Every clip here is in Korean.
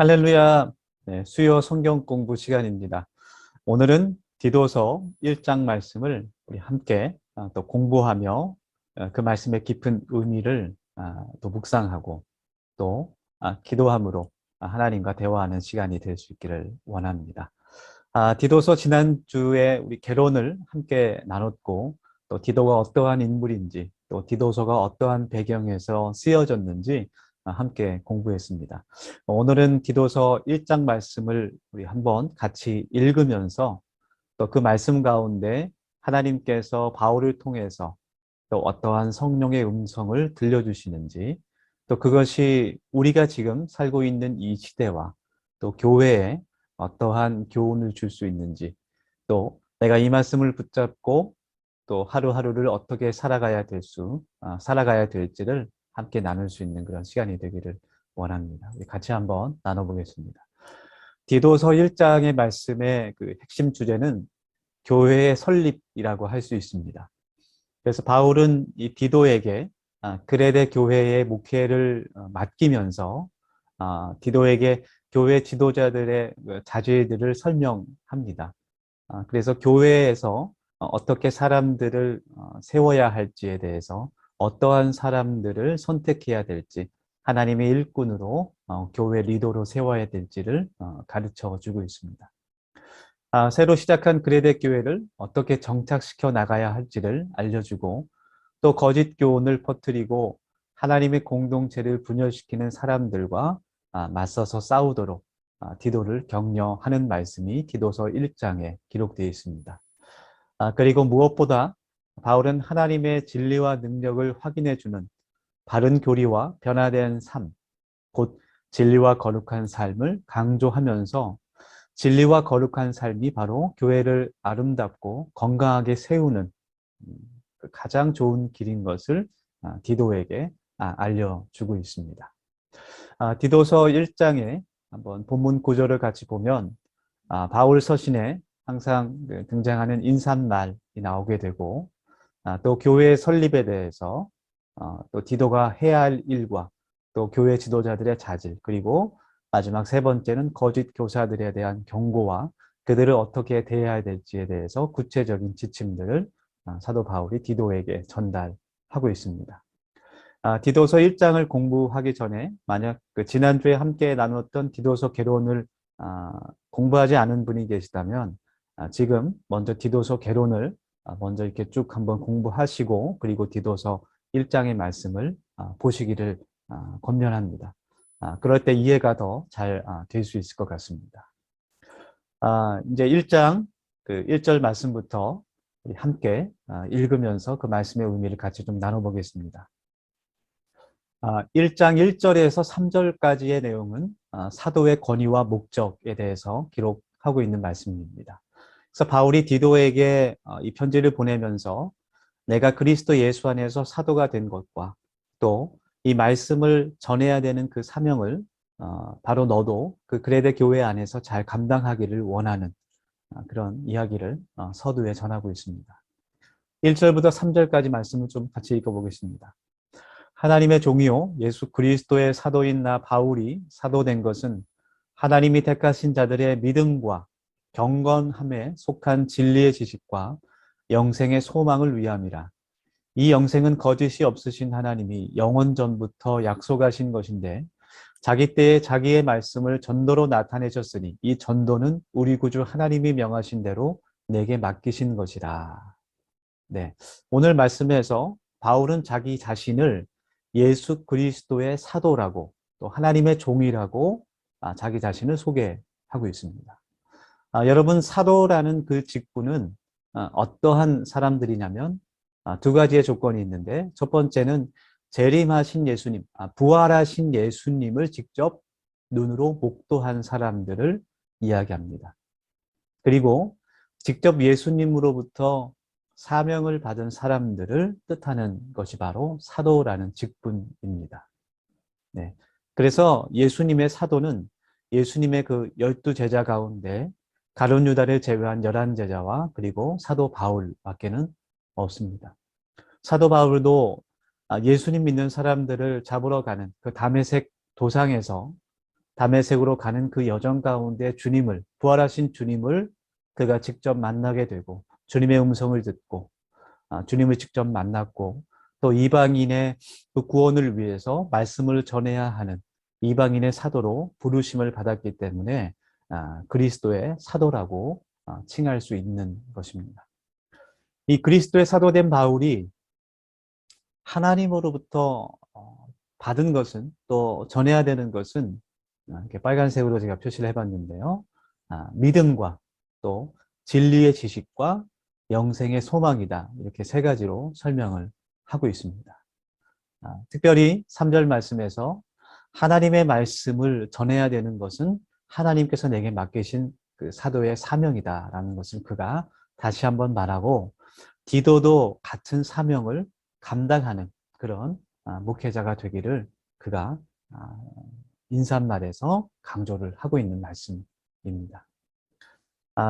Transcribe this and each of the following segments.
할렐루야. 네, 수요 성경 공부 시간입니다. 오늘은 디도서 1장 말씀을 우리 함께 또 공부하며 그 말씀의 깊은 의미를 또 묵상하고 또 기도함으로 하나님과 대화하는 시간이 될 수 있기를 원합니다. 디도서 지난주에 우리 개론을 함께 나눴고 또 디도가 어떠한 인물인지 또 디도서가 어떠한 배경에서 쓰여졌는지 함께 공부했습니다. 오늘은 디도서 1장 말씀을 우리 한번 같이 읽으면서 또 그 말씀 가운데 하나님께서 바울을 통해서 또 어떠한 성령의 음성을 들려주시는지 또 그것이 우리가 지금 살고 있는 이 시대와 또 교회에 어떠한 교훈을 줄 수 있는지 또 내가 이 말씀을 붙잡고 또 하루하루를 어떻게 살아가야 될지를 함께 나눌 수 있는 그런 시간이 되기를 원합니다. 우리 같이 한번 나눠보겠습니다. 디도서 1장의 말씀의 그 핵심 주제는 교회의 설립이라고 할 수 있습니다. 그래서 바울은 이 디도에게 그레데 교회의 목회를 맡기면서 디도에게 교회 지도자들의 자질들을 설명합니다. 그래서 교회에서 어떻게 사람들을 세워야 할지에 대해서 어떠한 사람들을 선택해야 될지 하나님의 일꾼으로 교회 리더로 세워야 될지를 가르쳐 주고 있습니다. 새로 시작한 그레데 교회를 어떻게 정착시켜 나가야 할지를 알려주고 또 거짓 교훈을 퍼뜨리고 하나님의 공동체를 분열시키는 사람들과 맞서서 싸우도록 디도를 격려하는 말씀이 디도서 1장에 기록되어 있습니다. 그리고 무엇보다 바울은 하나님의 진리와 능력을 확인해주는 바른 교리와 변화된 삶, 곧 진리와 거룩한 삶을 강조하면서 진리와 거룩한 삶이 바로 교회를 아름답고 건강하게 세우는 가장 좋은 길인 것을 디도에게 알려주고 있습니다. 디도서 1장에 한번 본문 구절을 같이 보면 바울 서신에 항상 등장하는 인사말이 나오게 되고 또 교회 설립에 대해서 또 디도가 해야 할 일과 또 교회 지도자들의 자질 그리고 마지막 세 번째는 거짓 교사들에 대한 경고와 그들을 어떻게 대해야 될지에 대해서 구체적인 지침들을 사도 바울이 디도에게 전달하고 있습니다. 디도서 1장을 공부하기 전에 만약 지난주에 함께 나눴던 디도서 개론을 공부하지 않은 분이 계시다면 지금 먼저 디도서 개론을 먼저 이렇게 쭉 한번 공부하시고 그리고 디도서 1장의 말씀을 보시기를 권면합니다. 그럴 때 이해가 더 잘 될 수 있을 것 같습니다. 이제 1장 그 1절 말씀부터 우리 함께 읽으면서 그 말씀의 의미를 같이 좀 나눠보겠습니다. 1장 1절에서 3절까지의 내용은 사도의 권위와 목적에 대해서 기록하고 있는 말씀입니다. 그래서 바울이 디도에게 이 편지를 보내면서 내가 그리스도 예수 안에서 사도가 된 것과 또 이 말씀을 전해야 되는 그 사명을 바로 너도 그 그레데 교회 안에서 잘 감당하기를 원하는 그런 이야기를 서두에 전하고 있습니다. 1절부터 3절까지 말씀을 좀 같이 읽어보겠습니다. 하나님의 종이요 예수 그리스도의 사도인 나 바울이 사도된 것은 하나님이 택하신 자들의 믿음과 경건함에 속한 진리의 지식과 영생의 소망을 위함이라. 이 영생은 거짓이 없으신 하나님이 영원 전부터 약속하신 것인데 자기 때에 자기의 말씀을 전도로 나타내셨으니 이 전도는 우리 구주 하나님이 명하신 대로 내게 맡기신 것이라. 네, 오늘 말씀에서 바울은 자기 자신을 예수 그리스도의 사도라고 또 하나님의 종이라고 자기 자신을 소개하고 있습니다. 여러분 사도라는 그 직분은 어떠한 사람들이냐면 두 가지의 조건이 있는데 첫 번째는 재림하신 예수님, 부활하신 예수님을 직접 눈으로 목도한 사람들을 이야기합니다. 그리고 직접 예수님으로부터 사명을 받은 사람들을 뜻하는 것이 바로 사도라는 직분입니다. 네. 그래서 예수님의 사도는 예수님의 그 12제자 가운데 가룟 유다를 제외한 11제자와 그리고 사도 바울밖에는 없습니다. 사도 바울도 예수님 믿는 사람들을 잡으러 가는 그 다메섹 도상에서 다메섹으로 가는 그 여정 가운데 주님을, 부활하신 주님을 그가 직접 만나게 되고 주님의 음성을 듣고 주님을 직접 만났고 또 이방인의 그 구원을 위해서 말씀을 전해야 하는 이방인의 사도로 부르심을 받았기 때문에 그리스도의 사도라고 칭할 수 있는 것입니다. 이 그리스도의 사도된 바울이 하나님으로부터 받은 것은 또 전해야 되는 것은 이렇게 빨간색으로 제가 표시를 해봤는데요. 믿음과 또 진리의 지식과 영생의 소망이다. 이렇게 세 가지로 설명을 하고 있습니다. 특별히 3절 말씀에서 하나님의 말씀을 전해야 되는 것은 하나님께서 내게 맡기신 그 사도의 사명이다라는 것을 그가 다시 한번 말하고 디도도 같은 사명을 감당하는 그런 목회자가 되기를 그가 인사말에서 강조를 하고 있는 말씀입니다.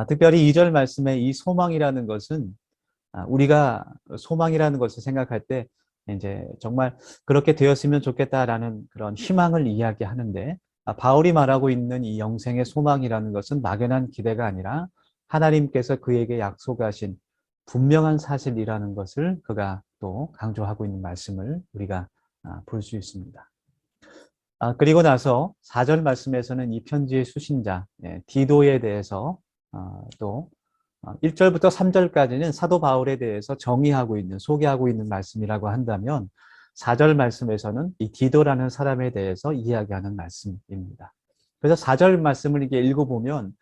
특별히 2절 말씀의 이 소망이라는 것은 우리가 소망이라는 것을 생각할 때 이제 정말 그렇게 되었으면 좋겠다라는 그런 희망을 이야기하는데 바울이 말하고 있는 이 영생의 소망이라는 것은 막연한 기대가 아니라 하나님께서 그에게 약속하신 분명한 사실이라는 것을 그가 또 강조하고 있는 말씀을 우리가 볼 수 있습니다. 그리고 나서 4절 말씀에서는 이 편지의 수신자 디도에 대해서 또 1절부터 3절까지는 사도 바울에 대해서 정의하고 있는, 소개하고 있는 말씀이라고 한다면 4절 말씀에서는 이 디도라는 사람에 대해서 이야기하는 말씀입니다. 그래서 4절 말씀을 이렇게 읽어보면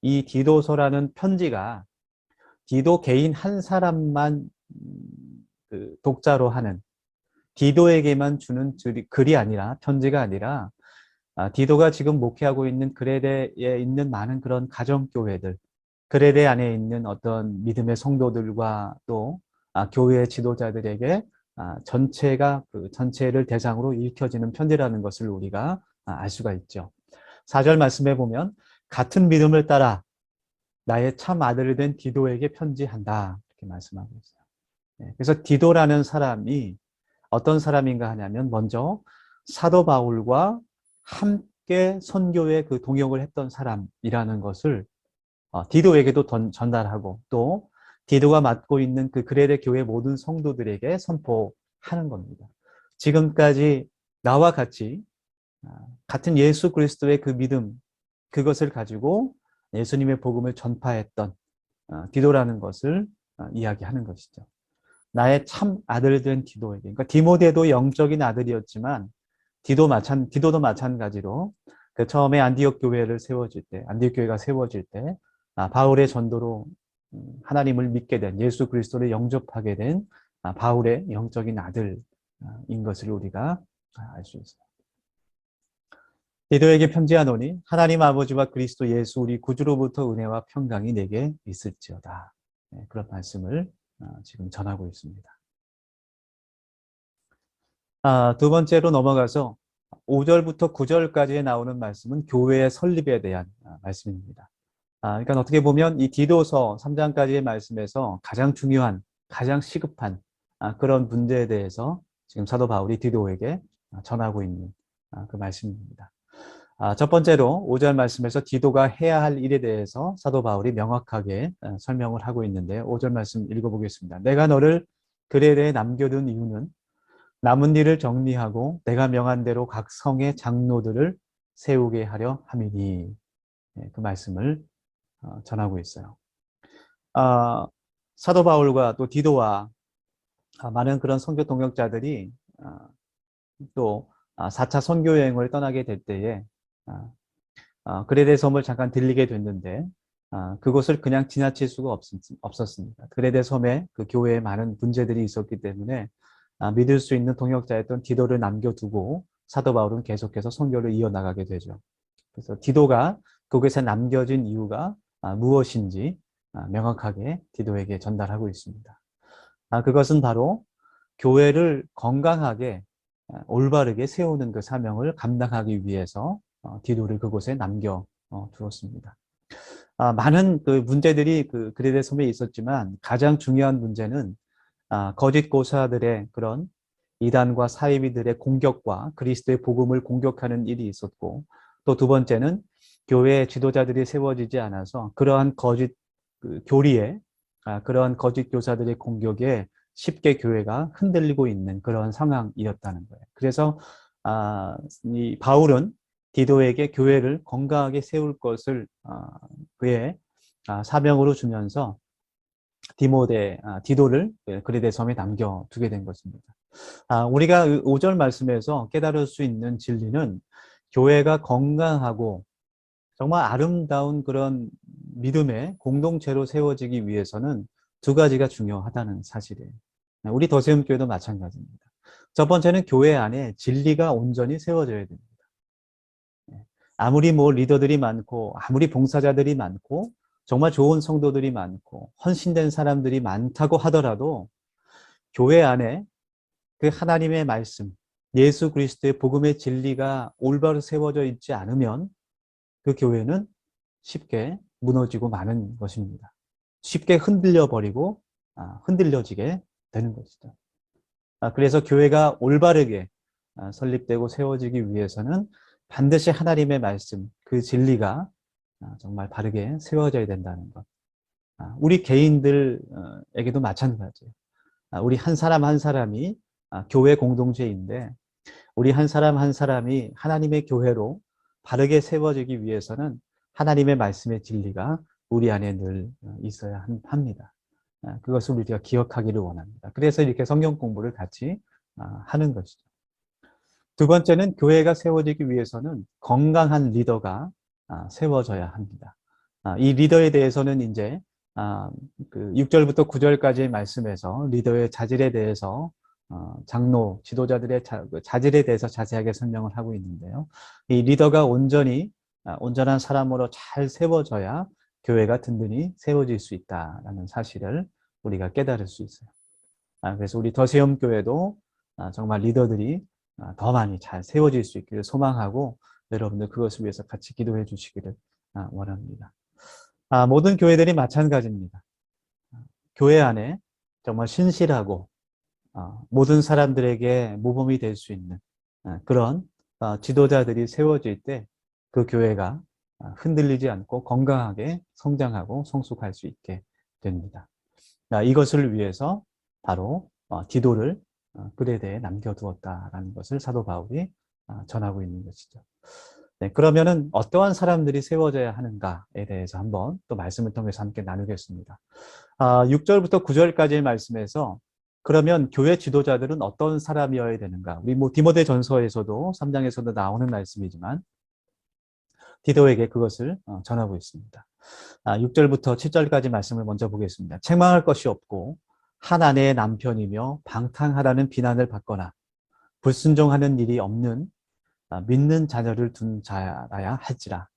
이 디도서라는 편지가 디도 개인 한 사람만 그 독자로 하는 디도에게만 주는 글이 아니라 편지가 아니라 디도가 지금 목회하고 있는 그레데에 있는 많은 그런 가정교회들 그레데 안에 있는 어떤 믿음의 성도들과 또 교회 지도자들에게 전체가 그 전체를 대상으로 읽혀지는 편지라는 것을 우리가 알 수가 있죠. 4절 말씀에 보면 같은 믿음을 따라 나의 참 아들이 된 디도에게 편지한다 이렇게 말씀하고 있어요. 그래서 디도라는 사람이 어떤 사람인가 하냐면 먼저 사도 바울과 함께 선교에 그 동역을 했던 사람이라는 것을 디도에게도 전달하고 또 디도가 맡고 있는 그 그레데 교회 모든 성도들에게 선포하는 겁니다. 지금까지 나와 같이 같은 예수 그리스도의 그 믿음 그것을 가지고 예수님의 복음을 전파했던 디도라는 것을 이야기하는 것이죠. 나의 참 아들 된 디도에게. 그러니까 디모데도 영적인 아들이었지만 디도도 마찬가지로 그 처음에 안디옥 교회를 세워질 때, 안디옥 교회가 세워질 때 바울의 전도로 하나님을 믿게 된 예수 그리스도를 영접하게 된 바울의 영적인 아들인 것을 우리가 알 수 있어요. 디도에게 편지하노니 하나님 아버지와 그리스도 예수 우리 구주로부터 은혜와 평강이 내게 있을지어다. 그런 말씀을 지금 전하고 있습니다. 두 번째로 넘어가서 5절부터 9절까지에 나오는 말씀은 교회의 설립에 대한 말씀입니다. 그러니까 어떻게 보면 이 디도서 3장까지의 말씀에서 가장 중요한, 가장 시급한 그런 문제에 대해서 지금 사도 바울이 디도에게 전하고 있는 그 말씀입니다. 첫 번째로 5절 말씀에서 디도가 해야 할 일에 대해서 사도 바울이 명확하게 설명을 하고 있는데 5절 말씀 읽어보겠습니다. 내가 너를 그레데에 남겨둔 이유는 남은 일을 정리하고 내가 명한 대로 각 성의 장로들을 세우게 하려 함이니 그 말씀을 전하고 있어요. 사도 바울과 또 디도와 많은 그런 선교 동역자들이 또 4차 선교 여행을 떠나게 될 때에 그레데 섬을 잠깐 들리게 됐는데 그곳을 그냥 지나칠 수가 없었습니다. 그레데 섬에 그 교회에 많은 문제들이 있었기 때문에 믿을 수 있는 동역자였던 디도를 남겨두고 사도 바울은 계속해서 선교를 이어나가게 되죠. 그래서 디도가 그곳에 남겨진 이유가 무엇인지 명확하게 디도에게 전달하고 있습니다. 그것은 바로 교회를 건강하게 올바르게 세우는 그 사명을 감당하기 위해서 디도를 그곳에 남겨 두었습니다. 많은 그 문제들이 그 그레데 섬에 있었지만 가장 중요한 문제는 거짓 고사들의 그런 이단과 사이비들의 공격과 그리스도의 복음을 공격하는 일이 있었고 또 두 번째는 교회 지도자들이 세워지지 않아서 그러한 거짓 교리에 그러한 거짓 교사들의 공격에 쉽게 교회가 흔들리고 있는 그런 상황이었다는 거예요. 그래서 이 바울은 디도에게 교회를 건강하게 세울 것을 그의 사명으로 주면서 디도를 그리데 섬에 남겨두게 된 것입니다. 우리가 5절 말씀에서 깨달을 수 있는 진리는 교회가 건강하고 정말 아름다운 그런 믿음의 공동체로 세워지기 위해서는 두 가지가 중요하다는 사실이에요. 우리 더세움교회도 마찬가지입니다. 첫 번째는 교회 안에 진리가 온전히 세워져야 됩니다. 아무리 리더들이 많고 아무리 봉사자들이 많고 정말 좋은 성도들이 많고 헌신된 사람들이 많다고 하더라도 교회 안에 그 하나님의 말씀, 예수 그리스도의 복음의 진리가 올바로 세워져 있지 않으면 그 교회는 쉽게 무너지고 마는 것입니다. 쉽게 흔들려지게 되는 것이죠. 그래서 교회가 올바르게 설립되고 세워지기 위해서는 반드시 하나님의 말씀, 그 진리가 정말 바르게 세워져야 된다는 것. 우리 개인들에게도 마찬가지예요. 우리 한 사람 한 사람이 교회 공동체인데 우리 한 사람 한 사람이 하나님의 교회로 바르게 세워지기 위해서는 하나님의 말씀의 진리가 우리 안에 늘 있어야 합니다. 그것을 우리가 기억하기를 원합니다. 그래서 이렇게 성경 공부를 같이 하는 것이죠. 두 번째는 교회가 세워지기 위해서는 건강한 리더가 세워져야 합니다. 이 리더에 대해서는 이제 그 6절부터 9절까지의 말씀에서 리더의 자질에 대해서 장로, 지도자들의 자질에 대해서 자세하게 설명을 하고 있는데요. 이 리더가 온전한 사람으로 잘 세워져야 교회가 든든히 세워질 수 있다는 사실을 우리가 깨달을 수 있어요. 그래서 우리 더세움교회도 정말 리더들이 더 많이 잘 세워질 수 있기를 소망하고 여러분들 그것을 위해서 같이 기도해 주시기를 원합니다. 모든 교회들이 마찬가지입니다. 교회 안에 정말 신실하고 모든 사람들에게 모범이 될 수 있는 그런 지도자들이 세워질 때 그 교회가 흔들리지 않고 건강하게 성장하고 성숙할 수 있게 됩니다. 이것을 위해서 바로 디도를 그레데에 남겨두었다라는 것을 사도 바울이 전하고 있는 것이죠. 네, 그러면은 어떠한 사람들이 세워져야 하는가에 대해서 한번 또 말씀을 통해서 함께 나누겠습니다. 6절부터 9절까지의 말씀에서 그러면 교회 지도자들은 어떤 사람이어야 되는가? 우리 디모데 전서에서도 3장에서도 나오는 말씀이지만 디도에게 그것을 전하고 있습니다. 6절부터 7절까지 말씀을 먼저 보겠습니다. 책망할 것이 없고 한 아내의 남편이며 방탕하라는 비난을 받거나 불순종하는 일이 없는 믿는 자녀를 둔 자라야 할지라.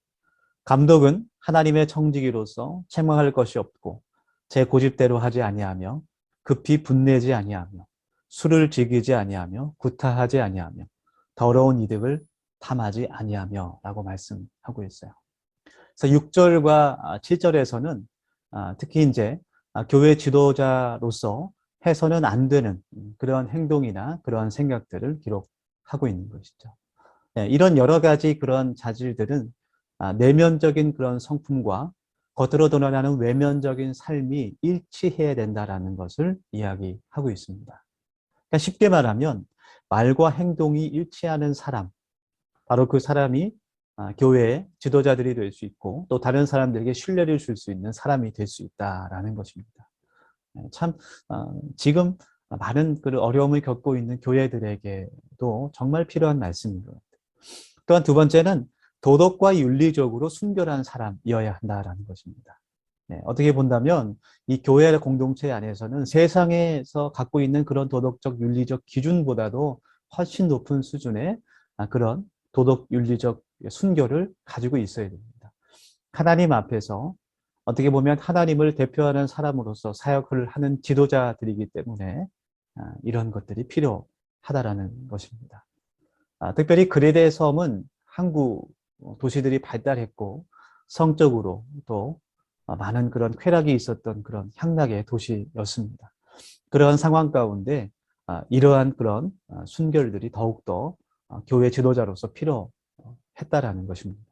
감독은 하나님의 청지기로서 책망할 것이 없고 제 고집대로 하지 아니하며 급히 분내지 아니하며 술을 즐기지 아니하며 구타하지 아니하며 더러운 이득을 탐하지 아니하며 라고 말씀하고 있어요. 그래서 6절과 7절에서는 특히 이제 교회 지도자로서 해서는 안 되는 그런 행동이나 그런 생각들을 기록하고 있는 것이죠. 이런 여러 가지 그런 자질들은 내면적인 그런 성품과 겉으로 드러나는 외면적인 삶이 일치해야 된다라는 것을 이야기하고 있습니다. 그러니까 쉽게 말하면 말과 행동이 일치하는 사람, 바로 그 사람이 교회의 지도자들이 될 수 있고 또 다른 사람들에게 신뢰를 줄 수 있는 사람이 될 수 있다라는 것입니다. 참 지금 많은 그 어려움을 겪고 있는 교회들에게도 정말 필요한 말씀인 것 같아요. 또한 두 번째는 도덕과 윤리적으로 순결한 사람이어야 한다라는 것입니다. 어떻게 본다면 이 교회 공동체 안에서는 세상에서 갖고 있는 그런 도덕적 윤리적 기준보다도 훨씬 높은 수준의 그런 도덕 윤리적 순결을 가지고 있어야 됩니다. 하나님 앞에서 어떻게 보면 하나님을 대표하는 사람으로서 사역을 하는 지도자들이기 때문에 이런 것들이 필요하다라는 것입니다. 특별히 그레데 섬은 항구 도시들이 발달했고 성적으로 또 많은 그런 쾌락이 있었던 그런 향락의 도시였습니다. 그러한 상황 가운데 이러한 그런 순결들이 더욱더 교회 지도자로서 했다라는 것입니다.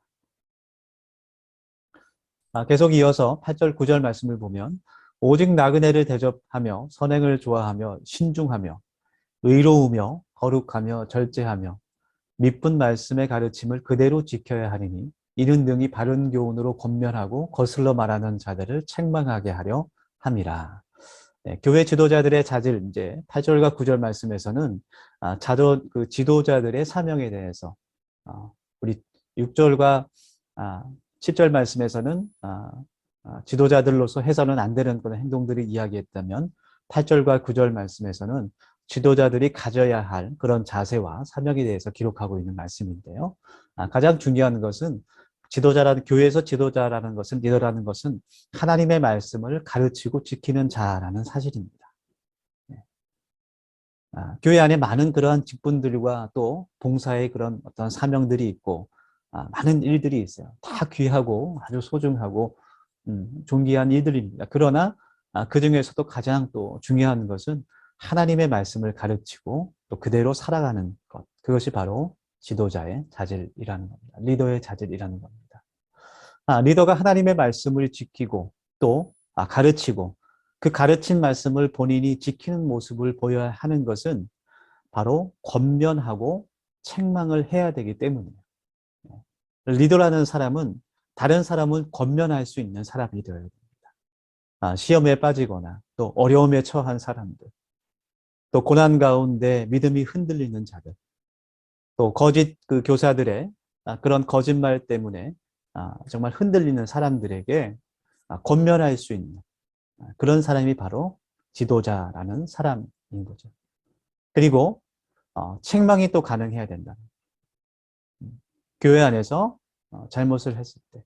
계속 이어서 8절, 9절 말씀을 보면 오직 나그네를 대접하며 선행을 좋아하며 신중하며 의로우며 거룩하며 절제하며 미쁜 말씀의 가르침을 그대로 지켜야 하리니 이는 등이 바른 교훈으로 권면하고 거슬러 말하는 자들을 책망하게 하려 함이라. 네, 교회 지도자들의 자질, 이제 8절과 9절 말씀에서는 그 지도자들의 사명에 대해서, 우리 6절과 10절 말씀에서는 지도자들로서 해서는 안 되는 그런 행동들을 이야기했다면 8절과 9절 말씀에서는 지도자들이 가져야 할 그런 자세와 사명에 대해서 기록하고 있는 말씀인데요. 가장 중요한 것은 교회에서 지도자라는 것은, 리더라는 것은 하나님의 말씀을 가르치고 지키는 자라는 사실입니다. 네. 교회 안에 많은 그러한 직분들과 또 봉사의 그런 어떤 사명들이 있고 많은 일들이 있어요. 다 귀하고 아주 소중하고 존귀한 일들입니다. 그러나 그 중에서도 가장 또 중요한 것은 하나님의 말씀을 가르치고 또 그대로 살아가는 것. 그것이 바로 지도자의 자질이라는 겁니다. 리더의 자질이라는 겁니다. 리더가 하나님의 말씀을 지키고 또 가르치고 그 가르친 말씀을 본인이 지키는 모습을 보여야 하는 것은 바로 권면하고 책망을 해야 되기 때문이에요. 리더라는 사람은 다른 사람을 권면할 수 있는 사람이 되어야 됩니다. 시험에 빠지거나 또 어려움에 처한 사람들, 또 고난 가운데 믿음이 흔들리는 자들, 또 거짓 그 교사들의 그런 거짓말 때문에 정말 흔들리는 사람들에게 권면할 수 있는 그런 사람이 바로 지도자라는 사람인 거죠. 그리고 책망이 또 가능해야 된다. 교회 안에서 잘못을 했을 때,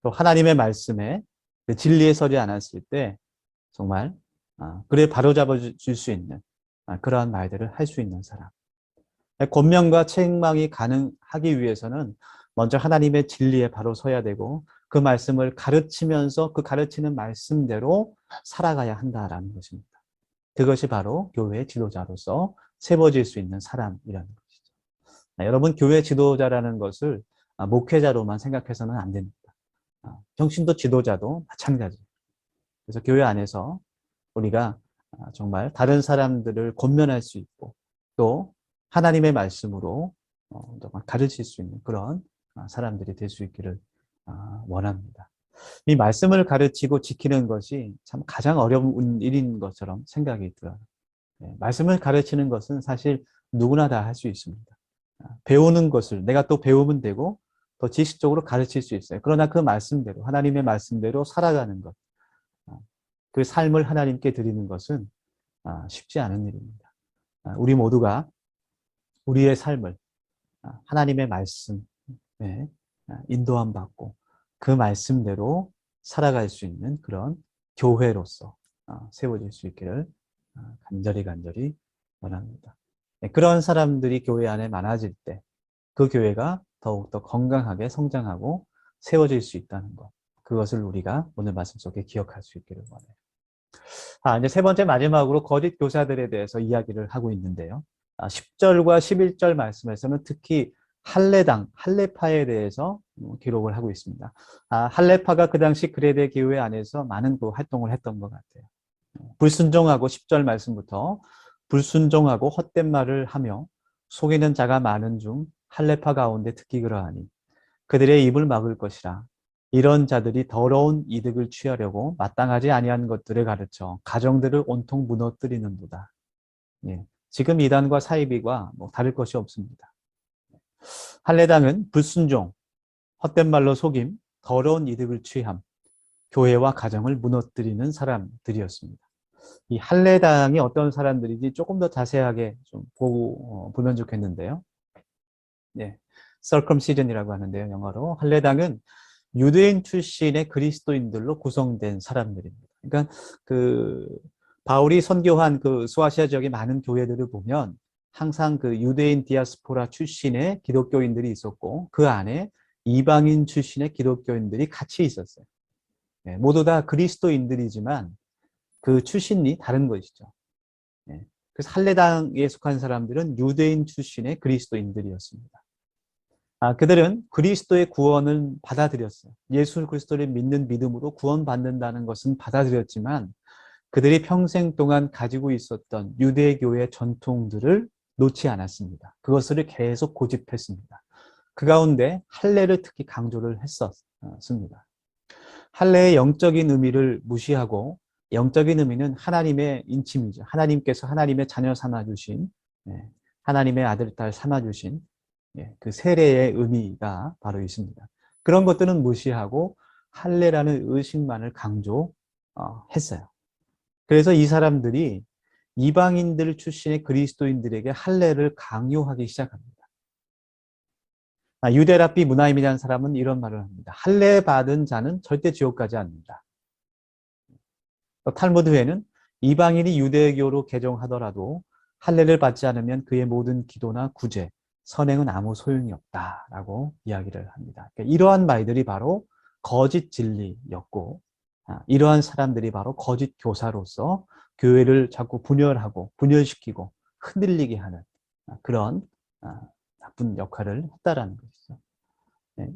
또 하나님의 말씀에 그 진리에 서지 않았을 때 정말 그래 바로잡아 줄 수 있는 그러한 말들을 할 수 있는 사람. 권면과 책망이 가능하기 위해서는 먼저 하나님의 진리에 바로 서야 되고 그 말씀을 가르치면서 그 가르치는 말씀대로 살아가야 한다라는 것입니다. 그것이 바로 교회의 지도자로서 세워질 수 있는 사람이라는 것이죠. 여러분, 교회 지도자라는 것을 목회자로만 생각해서는 안 됩니다. 평신도 지도자도 마찬가지예요. 그래서 교회 안에서 우리가 정말 다른 사람들을 권면할 수 있고 또 하나님의 말씀으로 정말 가르칠 수 있는 그런 사람들이 될 수 있기를 원합니다. 이 말씀을 가르치고 지키는 것이 참 가장 어려운 일인 것처럼 생각이 들어요. 말씀을 가르치는 것은 사실 누구나 다 할 수 있습니다. 배우는 것을 내가 또 배우면 되고 또 지식적으로 가르칠 수 있어요. 그러나 그 말씀대로 하나님의 말씀대로 살아가는 것, 그 삶을 하나님께 드리는 것은 쉽지 않은 일입니다. 우리 모두가 우리의 삶을 하나님의 말씀에 인도함 받고 그 말씀대로 살아갈 수 있는 그런 교회로서 세워질 수 있기를 간절히 원합니다. 그런 사람들이 교회 안에 많아질 때 그 교회가 더욱더 건강하게 성장하고 세워질 수 있다는 것. 그것을 우리가 오늘 말씀 속에 기억할 수 있기를 원해요. 이제 세 번째 마지막으로 거짓 교사들에 대해서 이야기를 하고 있는데요. 10절과 11절 말씀에서는 특히 할레파에 대해서 기록을 하고 있습니다. 할레파가 그 당시 그레데 교회 안에서 많은 그 활동을 했던 것 같아요. 불순종하고 10절 말씀부터 불순종하고 헛된 말을 하며 속이는 자가 많은 중 할레파 가운데 특히 그러하니 그들의 입을 막을 것이라. 이런 자들이 더러운 이득을 취하려고 마땅하지 아니한 것들을 가르쳐 가정들을 온통 무너뜨리는도다. 예, 지금 이단과 사이비가 다를 것이 없습니다. 할례당은 불순종, 헛된 말로 속임, 더러운 이득을 취함, 교회와 가정을 무너뜨리는 사람들이었습니다. 이 할례당이 어떤 사람들인지 조금 더 자세하게 좀 보면 좋겠는데요. 네, circumcision이라고 하는데요, 영어로. 할례당은 유대인 출신의 그리스도인들로 구성된 사람들입니다. 그러니까 그 바울이 선교한 그 소아시아 지역의 많은 교회들을 보면 항상 그 유대인 디아스포라 출신의 기독교인들이 있었고 그 안에 이방인 출신의 기독교인들이 같이 있었어요. 네, 모두 다 그리스도인들이지만 그 출신이 다른 것이죠. 네, 그래서 할례당에 속한 사람들은 유대인 출신의 그리스도인들이었습니다. 그들은 그리스도의 구원을 받아들였어요. 예수 그리스도를 믿는 믿음으로 구원받는다는 것은 받아들였지만 그들이 평생 동안 가지고 있었던 유대교의 전통들을 놓지 않았습니다. 그것을 계속 고집했습니다. 그 가운데 할례를 특히 강조를 했었습니다. 할례의 영적인 의미를 무시하고, 영적인 의미는 하나님의 인침이죠. 하나님께서 하나님의 자녀 삼아주신, 하나님의 아들, 딸 삼아주신 그 세례의 의미가 바로 있습니다. 그런 것들은 무시하고 할례라는 의식만을 강조했어요. 그래서 이 사람들이 이방인들 출신의 그리스도인들에게 할례를 강요하기 시작합니다. 유대 랍비 무나임이라는 사람은 이런 말을 합니다. 할례 받은 자는 절대 지옥 가지 않는다. 탈무드에는 이방인이 유대교로 개종하더라도 할례를 받지 않으면 그의 모든 기도나 구제, 선행은 아무 소용이 없다라고 이야기를 합니다. 그러니까 이러한 말들이 바로 거짓 진리였고, 이러한 사람들이 바로 거짓 교사로서 교회를 자꾸 분열하고 분열시키고 흔들리게 하는 그런 나쁜 역할을 했다라는 것이죠.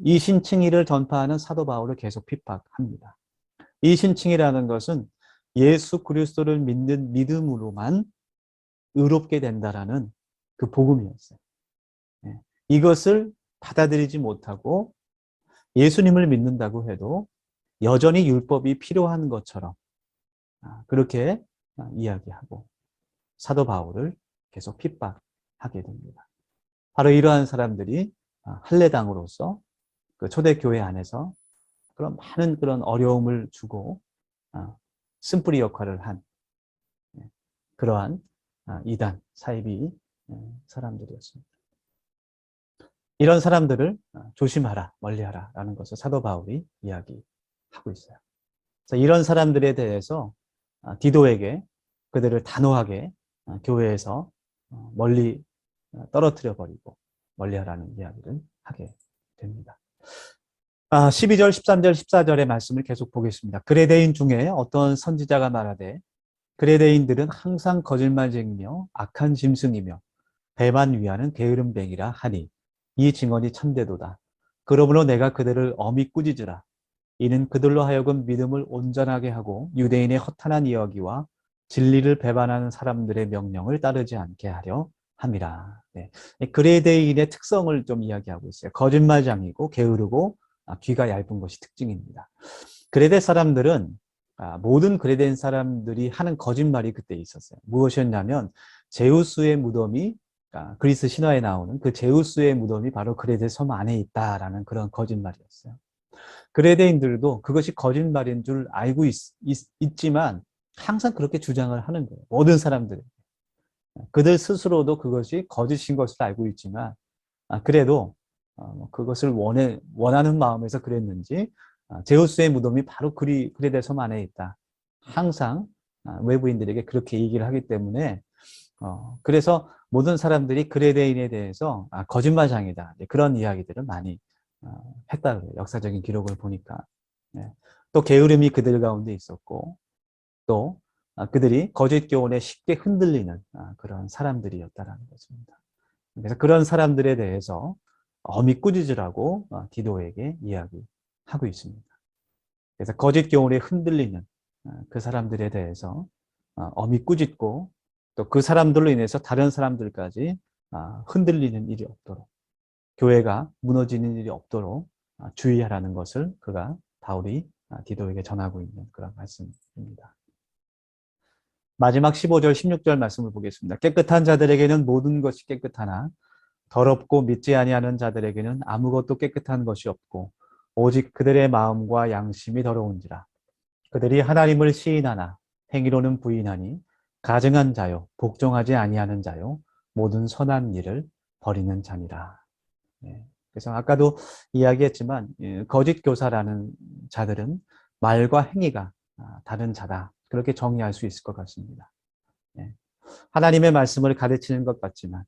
이신칭의를 전파하는 사도 바울을 계속 핍박합니다. 이신칭이라는 것은 예수 그리스도를 믿는 믿음으로만 의롭게 된다라는 그 복음이었어요. 이것을 받아들이지 못하고 예수님을 믿는다고 해도 여전히 율법이 필요한 것처럼 그렇게 이야기하고 사도 바울을 계속 핍박하게 됩니다. 바로 이러한 사람들이 할례당으로서 그 초대교회 안에서 그런 많은 그런 어려움을 주고 쓴뿌리 역할을 한 그러한 이단, 사이비 사람들이었습니다. 이런 사람들을 조심하라, 멀리하라 라는 것을 사도 바울이 이야기하고 있어요. 그래서 이런 사람들에 대해서 디도에게 그들을 단호하게 교회에서 멀리 떨어뜨려 버리고 멀리하라는 이야기를 하게 됩니다. 12절, 13절, 14절의 말씀을 계속 보겠습니다. 그레데인 중에 어떤 선지자가 말하되 그레데인들은 항상 거짓말쟁이며 악한 짐승이며 배만 위하는 게으름뱅이라 하니 이 증언이 참되도다. 그러므로 내가 그들을 엄히 꾸짖으라. 이는 그들로 하여금 믿음을 온전하게 하고 유대인의 허탄한 이야기와 진리를 배반하는 사람들의 명령을 따르지 않게 하려 함이라. 그레데인의 특성을 좀 이야기하고 있어요. 거짓말장이고 게으르고 귀가 얇은 것이 특징입니다. 그레데 사람들은 모든 그레데 사람들이 하는 거짓말이 그때 있었어요. 무엇이었냐면 제우스의 무덤이 그리스 신화에 나오는 그 제우스의 무덤이 바로 그레데 섬 안에 있다라는 그런 거짓말이었어요. 그레데인들도 그것이 거짓말인 줄 알고 있지만 항상 그렇게 주장을 하는 거예요. 모든 사람들이. 그들 스스로도 그것이 거짓인 것을 알고 있지만 그래도 그것을 원하는 마음에서 그랬는지 제우스의 무덤이 바로 그레데 섬 안에 있다. 항상 외부인들에게 그렇게 얘기를 하기 때문에 그래서 모든 사람들이 그레데인에 대해서 거짓말장이다. 그런 이야기들을 많이 했다 그래요. 역사적인 기록을 보니까. 또 게으름이 그들 가운데 있었고 또 그들이 거짓 교훈에 쉽게 흔들리는 그런 사람들이었다라는 것입니다. 그래서 그런 사람들에 대해서 엄히 꾸짖으라고 디도에게 이야기하고 있습니다. 그래서 거짓 교훈에 흔들리는 그 사람들에 대해서 엄히 꾸짖고 또 그 사람들로 인해서 다른 사람들까지 흔들리는 일이 없도록 교회가 무너지는 일이 없도록 주의하라는 것을 바울이 디도에게 전하고 있는 그런 말씀입니다. 마지막 15절, 16절 말씀을 보겠습니다. 깨끗한 자들에게는 모든 것이 깨끗하나 더럽고 믿지 아니하는 자들에게는 아무것도 깨끗한 것이 없고 오직 그들의 마음과 양심이 더러운지라. 그들이 하나님을 시인하나 행위로는 부인하니 가증한 자요 복종하지 아니하는 자요 모든 선한 일을 버리는 자니라. 그래서 아까도 이야기했지만 거짓 교사라는 자들은 말과 행위가 다른 자다. 그렇게 정의할 수 있을 것 같습니다. 하나님의 말씀을 가르치는 것 같지만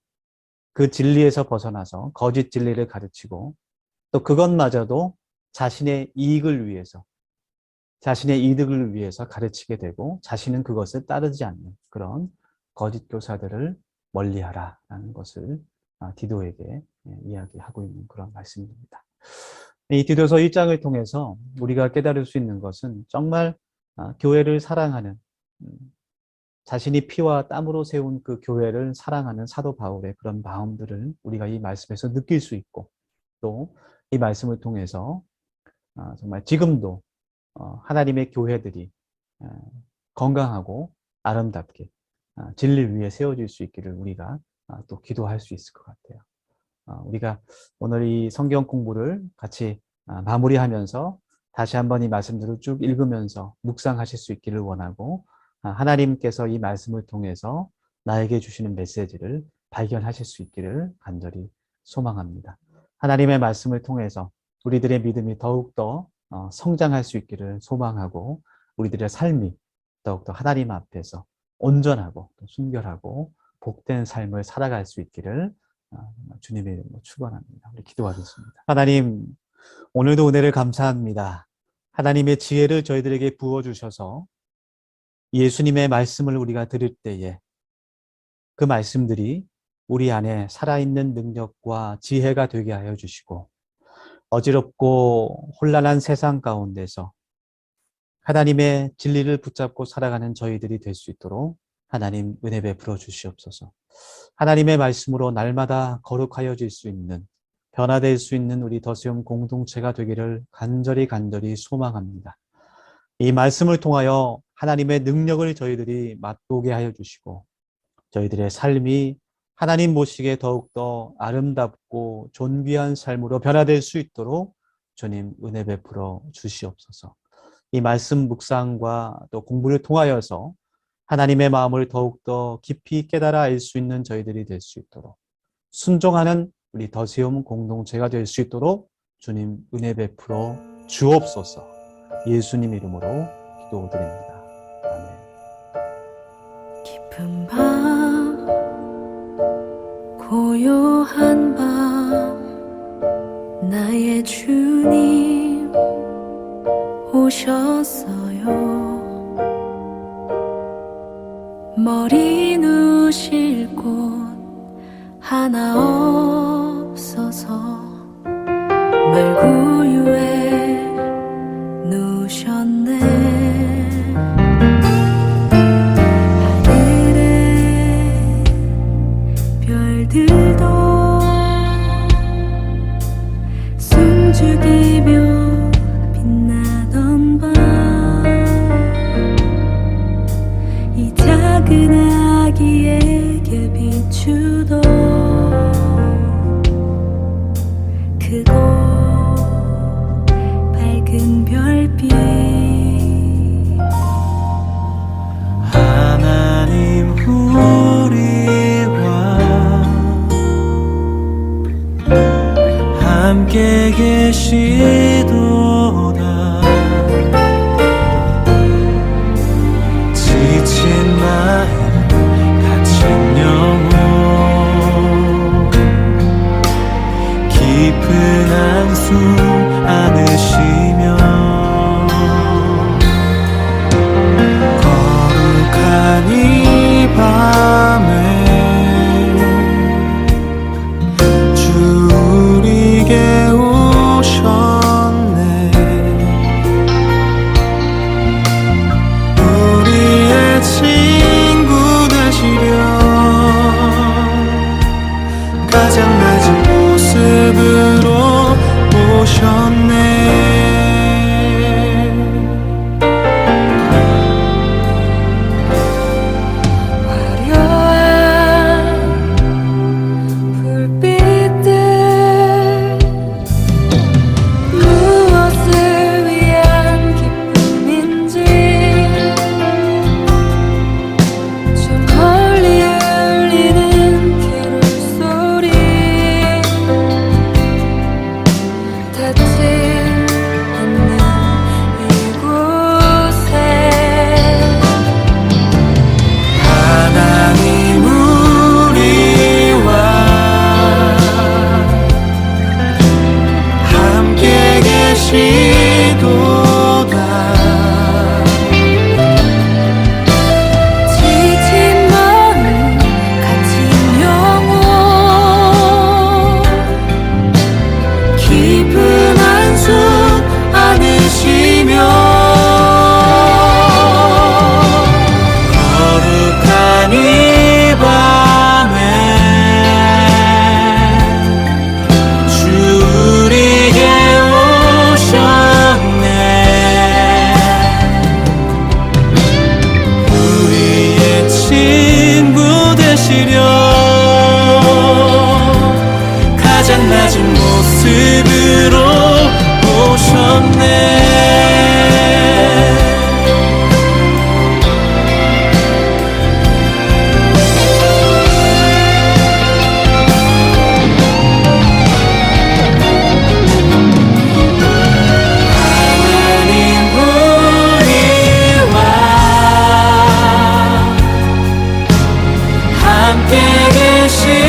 그 진리에서 벗어나서 거짓 진리를 가르치고 또 그것마저도 자신의 이익을 위해서 자신의 이득을 위해서 가르치게 되고 자신은 그것을 따르지 않는 그런 거짓 교사들을 멀리하라라는 것을 디도에게 이야기하고 있는 그런 말씀입니다. 이 디도서 1장을 통해서 우리가 깨달을 수 있는 것은 정말 교회를 사랑하는, 자신이 피와 땀으로 세운 그 교회를 사랑하는 사도 바울의 그런 마음들을 우리가 이 말씀에서 느낄 수 있고, 또 이 말씀을 통해서 정말 지금도 하나님의 교회들이 건강하고 아름답게 진리 위에 세워질 수 있기를 우리가 또 기도할 수 있을 것 같아요. 우리가 오늘 이 성경 공부를 같이 마무리하면서 다시 한번 이 말씀들을 쭉 읽으면서 묵상하실 수 있기를 원하고, 하나님께서 이 말씀을 통해서 나에게 주시는 메시지를 발견하실 수 있기를 간절히 소망합니다. 하나님의 말씀을 통해서 우리들의 믿음이 더욱더 성장할 수 있기를 소망하고, 우리들의 삶이 더욱더 하나님 앞에서 온전하고 순결하고 복된 삶을 살아갈 수 있기를 주님의 이름으로 축원합니다. 우리 기도하겠습니다. 하나님, 오늘도 은혜를 감사합니다. 하나님의 지혜를 저희들에게 부어주셔서 예수님의 말씀을 우리가 들을 때에 그 말씀들이 우리 안에 살아있는 능력과 지혜가 되게 하여 주시고, 어지럽고 혼란한 세상 가운데서 하나님의 진리를 붙잡고 살아가는 저희들이 될 수 있도록 하나님 은혜 베풀어 주시옵소서. 하나님의 말씀으로 날마다 거룩하여질 수 있는, 변화될 수 있는 우리 더세움 공동체가 되기를 간절히 소망합니다. 이 말씀을 통하여 하나님의 능력을 저희들이 맛보게 하여 주시고, 저희들의 삶이 하나님 보시기에 더욱더 아름답고 존귀한 삶으로 변화될 수 있도록 주님 은혜 베풀어 주시옵소서. 이 말씀 묵상과 또 공부를 통하여서 하나님의 마음을 더욱더 깊이 깨달아 알 수 있는 저희들이 될 수 있도록, 순종하는 우리 더세움 공동체가 될 수 있도록 주님 은혜 베풀어 주옵소서. 예수님 이름으로 기도드립니다. 아멘. 깊은 밤, 고요한 밤, 나의 주님 오셨어요. 머리 누실 곳 하나 없어서 말구유에 누셨네. 하늘의 별들도 숨죽이며 빛나던 밤, 이 작은 아기에게 비추던 크고 밝은 별빛, 하나님 우리와 함께 계시도다. 지친 마음, 갇힌 영혼 함께 계시